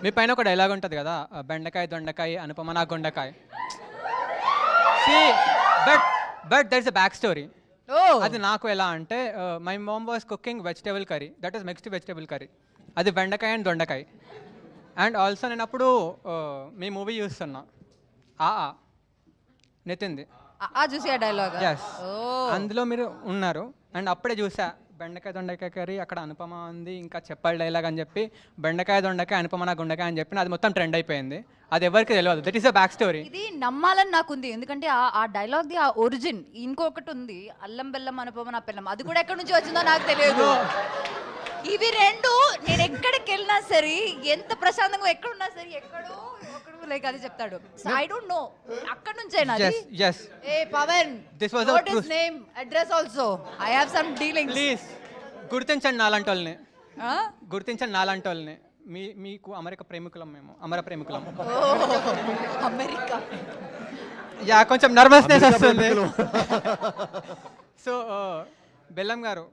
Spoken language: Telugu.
మీ పైన ఒక డైలాగ్ ఉంటుంది కదా, బెండకాయ దొండకాయ అనుపమ నా గొండకాయ. See but there is a back story. అది నాకు ఎలా అంటే, my mom was cooking vegetable curry, that is mixed vegetable curry. అది బెండకాయ అండ్ దొండకాయ. అండ్ ఆల్సో నేను అప్పుడు మీ మూవీ చూస్తున్నా, ఆ నితిన్ది. చూసి ఆ డైలాగ్ ఎస్, అందులో మీరు ఉన్నారు. అండ్ అప్పుడే చూసా బెండకాయ దొండకాయ కర్రీ, అక్కడ అనుపమ ఉంది, ఇంకా చెప్పాలి డైలాగ్ అని చెప్పి బెండకాయ దొండకాయ అనుపమ నా గుండకాయ అని చెప్పి అది మొత్తం ట్రెండ్ అయిపోయింది. అది ఎవరికి తెలియదు. That is a back story. ఇది నమ్మాలని నాకుంది, ఎందుకంటే ఆ డైలాగ్ ది ఆ ఒరిజిన్ ఇంకొకటి ఉంది, అల్లం బెల్లం అనుపమ నా పెళ్ళం, అది కూడా ఎక్కడి నుంచి వచ్చిందో నాకు తెలియదు. ఇవి రెండు నేను ఎక్కడికి వెళ్ళినా సరే, ఎంత ప్రశాంతంగా ఎక్కడున్నా సరే, ఎక్కడో ఒకడు లైక్ అది చెప్తాడు. సో ఐ డోంట్ నో అక్కడ నుంచేనా అది? yes ఏ Pawan, This was what a is name, address also, I have some dealings. Please గుర్తించండి నాలాంటి వాళ్ళని, గుర్తించండి నాలాంటి వాళ్ళని. మీకు అమెరికా ప్రేమికులం, మేము అమర ప్రేమికులం. అమెరికా యా, కొంచెం నర్వస్నెస్ వస్తుంది. సో బెల్లం గారు